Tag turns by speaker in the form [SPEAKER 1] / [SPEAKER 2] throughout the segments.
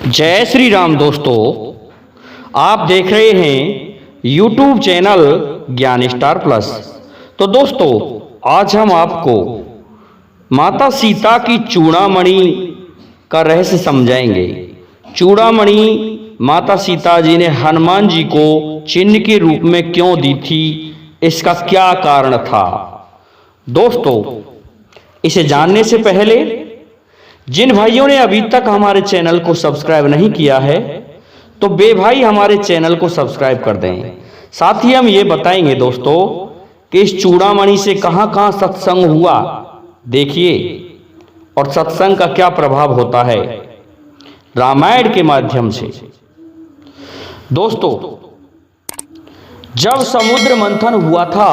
[SPEAKER 1] जय श्री राम दोस्तों, आप देख रहे हैं YouTube चैनल ज्ञान स्टार प्लस। तो दोस्तों, आज हम आपको माता सीता की चूड़ामणि का रहस्य समझाएंगे। चूड़ामणि माता सीता जी ने हनुमान जी को चिन्ह के रूप में क्यों दी थी, इसका क्या कारण था। दोस्तों, इसे जानने से पहले जिन भाइयों ने अभी तक हमारे चैनल को सब्सक्राइब नहीं किया है तो बे भाई हमारे चैनल को सब्सक्राइब कर दें। साथ ही हम ये बताएंगे दोस्तों कि इस चूड़ामणि से कहां कहां सत्संग हुआ, देखिए, और सत्संग का क्या प्रभाव होता है रामायण के माध्यम से। दोस्तों, जब समुद्र मंथन हुआ था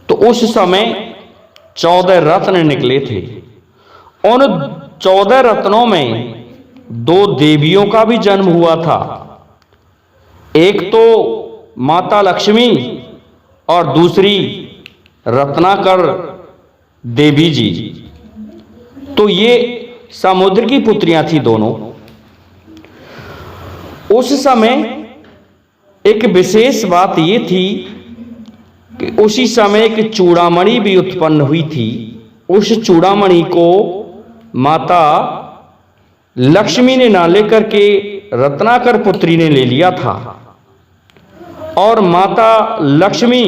[SPEAKER 1] तो उस समय 14 रत्न निकले थे। उन 14 रत्नों में 2 देवियों का भी जन्म हुआ था। एक तो माता लक्ष्मी और दूसरी रत्नाकर देवी जी। तो ये समुद्र की पुत्रियां थी दोनों। उस समय एक विशेष बात ये थी कि उसी समय एक चूड़ामणि भी उत्पन्न हुई थी। उस चूड़ामणि को माता लक्ष्मी ने ना लेकर के रत्नाकर पुत्री ने ले लिया था, और माता लक्ष्मी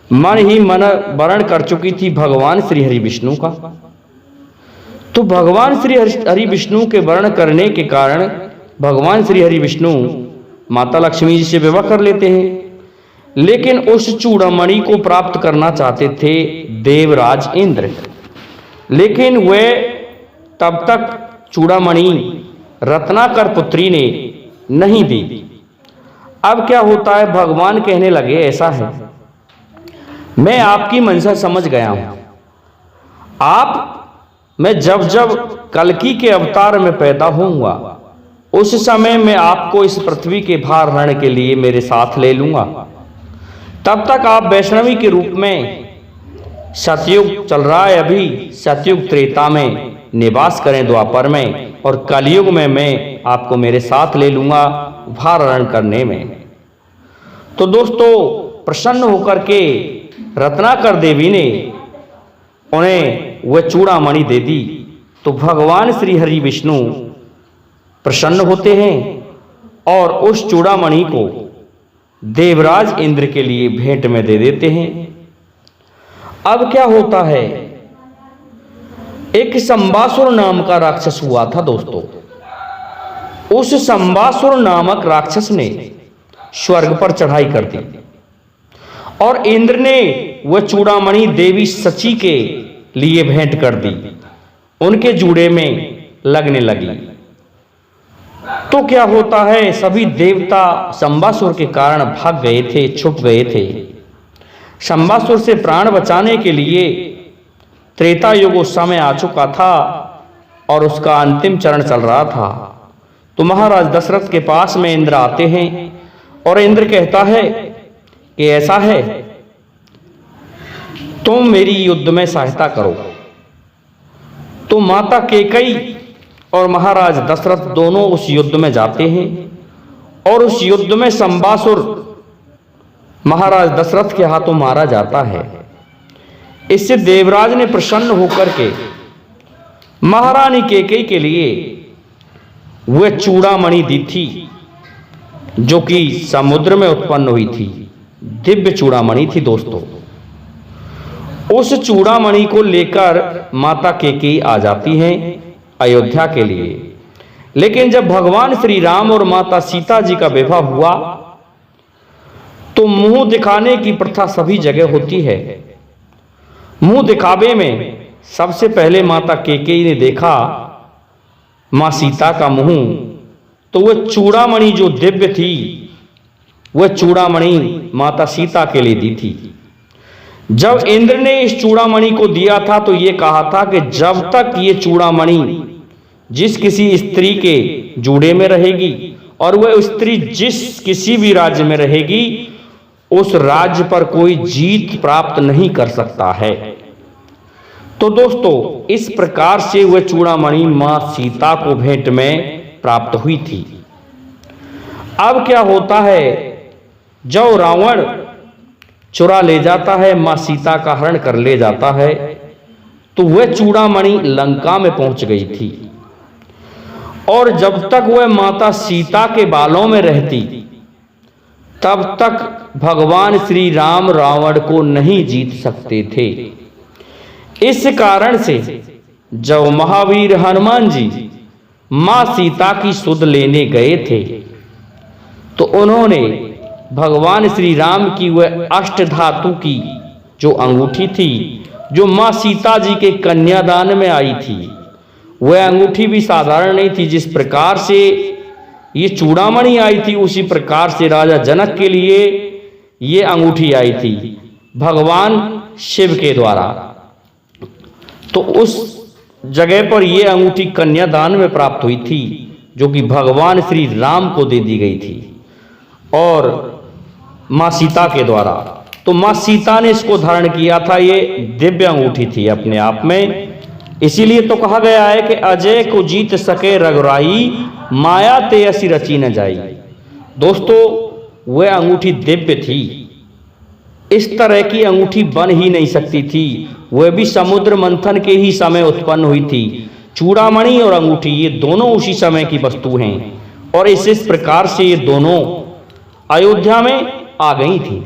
[SPEAKER 1] मन ही मन वरण कर चुकी थी भगवान श्री हरि विष्णु का। तो भगवान श्री हरि विष्णु के वर्ण करने के कारण भगवान श्री हरि विष्णु माता लक्ष्मी जी से विवाह कर लेते हैं। लेकिन उस चूड़ामणि को प्राप्त करना चाहते थे देवराज इंद्र, लेकिन वे तब तक चूड़ामणि रत्नाकर पुत्री ने नहीं दी। अब क्या होता है, भगवान कहने लगे ऐसा है, मैं आपकी मंशा समझ गया हूं। मैं जब जब कल्कि के अवतार में पैदा होऊंगा उस समय मैं आपको इस पृथ्वी के भार हरण के लिए मेरे साथ ले लूंगा। तब तक आप वैष्णवी के रूप में, सतयुग चल रहा है अभी, सतयुग त्रेता में निवास करें द्वापर में, और कलयुग में मैं आपको मेरे साथ ले लूंगा भार हरण करने में। तो दोस्तों, प्रसन्न होकर के रत्नाकर देवी ने उन्हें वह चूड़ामणि दे दी। तो भगवान श्री हरि विष्णु प्रसन्न होते हैं और उस चूड़ामणि को देवराज इंद्र के लिए भेंट में दे देते हैं। अब क्या होता है, एक संबासुर नाम का राक्षस हुआ था दोस्तों। उस संबासुर नामक राक्षस ने स्वर्ग पर चढ़ाई कर दी और इंद्र ने वह चूड़ामणि देवी सची के लिए भेंट कर दी। उनके जूड़े में लगने लगी। तो क्या होता है, सभी देवता संबासुर के कारण भाग गए थे, छुप गए थे। संबासुर से प्राण बचाने के लिए त्रेता युग उस समय आ चुका था और उसका अंतिम चरण चल रहा था। तो महाराज दशरथ के पास में इंद्र आते हैं और इंद्र कहता है कि ऐसा है, तुम मेरी युद्ध में सहायता करो। तो माता कैकेयी और महाराज दशरथ दोनों उस युद्ध में जाते हैं और उस युद्ध में संबासुर महाराज दशरथ के हाथों मारा जाता है। इससे देवराज ने प्रसन्न होकर के महारानी कैकेयी के लिए वह चूड़ामणि दी थी जो कि समुद्र में उत्पन्न हुई थी। दिव्य चूड़ामणि थी दोस्तों। उस चूड़ामणि को लेकर माता कैकेयी आ जाती हैं अयोध्या के लिए। लेकिन जब भगवान श्री राम और माता सीता जी का विवाह हुआ तो मुंह दिखाने की प्रथा सभी जगह होती है। मुंह दिखावे में सबसे पहले माता कैकेयी ने देखा मां सीता का मुंह, तो वह चूड़ामणि जो दिव्य थी वह चूड़ामणि माता सीता के लिए दी थी। जब इंद्र ने इस चूड़ामणि को दिया था तो यह कहा था कि जब तक ये चूड़ामणि जिस किसी स्त्री के जूड़े में रहेगी और वह स्त्री जिस किसी भी राज्य में रहेगी उस राज्य पर कोई जीत प्राप्त नहीं कर सकता है। तो दोस्तों इस प्रकार से वह चूड़ामणि मां सीता को भेंट में प्राप्त हुई थी। अब क्या होता है, जब रावण चुरा ले जाता है, मां सीता का हरण कर ले जाता है, तो वह चूड़ामणि लंका में पहुंच गई थी। और जब तक वह माता सीता के बालों में रहती तब तक भगवान श्री राम रावण को नहीं जीत सकते थे। इस कारण से जब महावीर हनुमान जी मां सीता की सुध लेने गए थे तो उन्होंने भगवान श्री राम की वह अष्ट धातु की जो अंगूठी थी, जो मां सीता जी के कन्यादान में आई थी, वह अंगूठी भी साधारण नहीं थी। जिस प्रकार से ये चूड़ामणि आई थी उसी प्रकार से राजा जनक के लिए ये अंगूठी आई थी भगवान शिव के द्वारा। तो उस जगह पर यह अंगूठी कन्यादान में प्राप्त हुई थी, जो कि भगवान श्री राम को दे दी गई थी और मां सीता के द्वारा। तो मां सीता ने इसको धारण किया था, ये दिव्य अंगूठी थी अपने आप में। इसीलिए तो कहा गया है कि अजय को जीत सके रघुराई, माया ते असी रची न जाई। दोस्तों वह अंगूठी दिव्य थी, इस तरह की अंगूठी बन ही नहीं सकती थी। वह भी समुद्र मंथन के ही समय उत्पन्न हुई थी। चूड़ामणि और अंगूठी ये दोनों उसी समय की वस्तु हैं और इस प्रकार से ये दोनों अयोध्या में आ गई थी।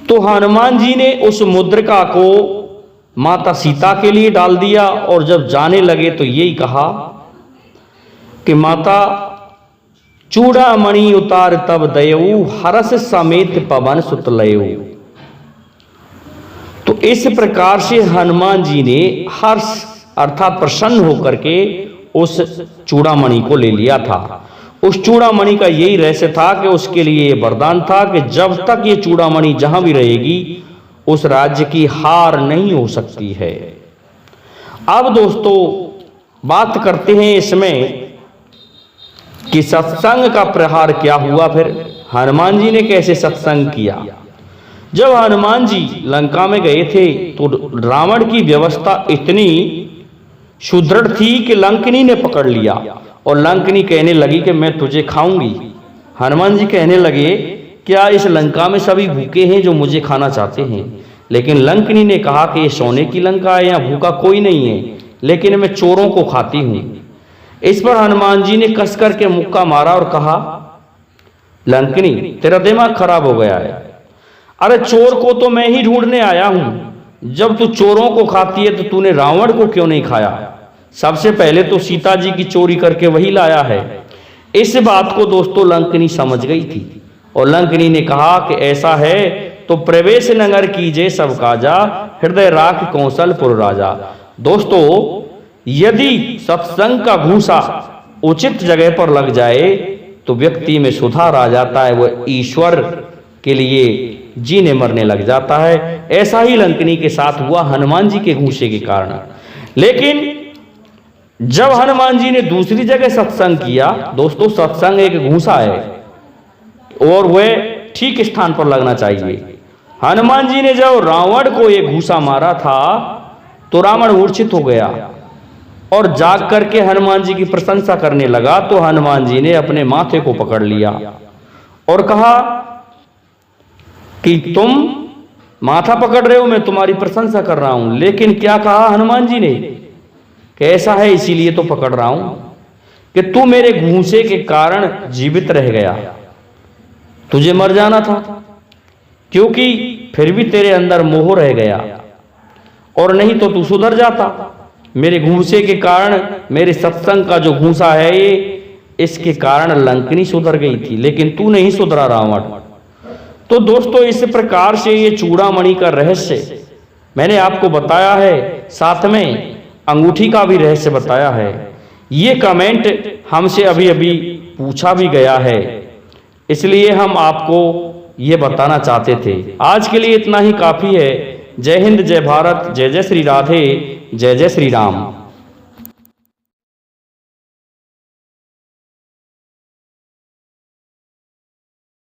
[SPEAKER 1] तो हनुमान जी ने उस मुद्रिका को माता सीता के लिए डाल दिया और जब जाने लगे तो यही कहा कि माता चूड़ामणि उतार तब दयऊ, हरस समेत पवन सुत लयऊ। तो इस प्रकार से हनुमान जी ने हर्ष अर्थात प्रसन्न होकर के उस चूड़ामणि को ले लिया था। उस चूड़ामणि का यही रहस्य था कि उसके लिए वरदान था कि जब तक ये चूड़ामणि जहां भी रहेगी उस राज्य की हार नहीं हो सकती है। अब दोस्तों बात करते हैं इसमें कि सत्संग का प्रहार क्या हुआ। फिर हनुमान जी ने कैसे सत्संग किया। जब हनुमान जी लंका में गए थे तो रावण की व्यवस्था इतनी सुदृढ़ थी कि लंकनी ने पकड़ लिया और लंकनी कहने लगी कि मैं तुझे खाऊंगी। हनुमान जी कहने लगे क्या इस लंका में सभी भूखे हैं जो मुझे खाना चाहते हैं? लेकिन लंकनी ने कहा कि ये सोने की लंका है, यहाँ भूखा कोई नहीं है, लेकिन मैं चोरों को खाती हूँ। इस पर हनुमान जी ने कस करके मुक्का मारा और कहा लंकनी तेरा दिमाग खराब हो गया है। अरे चोर को तो मैं ही ढूंढने आया हूं, जब तू चोरों को खाती है तो तूने रावण को क्यों नहीं खाया? सबसे पहले तो सीता जी की चोरी करके वही लाया है। इस बात को दोस्तों लंकनी समझ गई थी और लंकनी ने कहा कि ऐसा है तो प्रवेश नगर कीजिए सब काजा, हृदय राख कौशलपुर राजा। दोस्तों यदि सत्संग का घूसा उचित जगह पर लग जाए तो व्यक्ति में सुधार आ जाता है, वह ईश्वर के लिए जीने मरने लग जाता है। ऐसा ही लंकनी के साथ हुआ हनुमान जी के घूसे के कारण। लेकिन जब हनुमान जी ने दूसरी जगह सत्संग किया, दोस्तों सत्संग एक घूसा है और वह ठीक स्थान पर लगना चाहिए। हनुमान जी ने जब रावण को एक घूसा मारा था तो रावण मूर्छित हो गया और जाग करके हनुमान जी की प्रशंसा करने लगा। तो हनुमान जी ने अपने माथे को पकड़ लिया और कहा कि तुम माथा पकड़ रहे हो, मैं तुम्हारी प्रशंसा कर रहा हूं। लेकिन क्या कहा हनुमान जी ने कि ऐसा है इसीलिए तो पकड़ रहा हूं कि तू मेरे घूंसे के कारण जीवित रह गया, तुझे मर जाना था, क्योंकि फिर भी तेरे अंदर मोह रह गया और नहीं तो तू सुधर जाता। मेरे घूंसे के कारण, मेरे सत्संग का जो घूंसा है ये, इसके कारण लंकनी सुधर गई थी, लेकिन तू नहीं सुधरा रावण। तो दोस्तों इस प्रकार से ये चूड़ामणि का रहस्य मैंने आपको बताया है, साथ में अंगूठी का भी रहस्य बताया है। ये कमेंट हमसे अभी अभी पूछा भी गया है, इसलिए हम आपको ये बताना चाहते थे। आज के लिए इतना ही काफी है। जय हिंद, जय भारत, जय जय श्री राधे, जय जय श्री राम।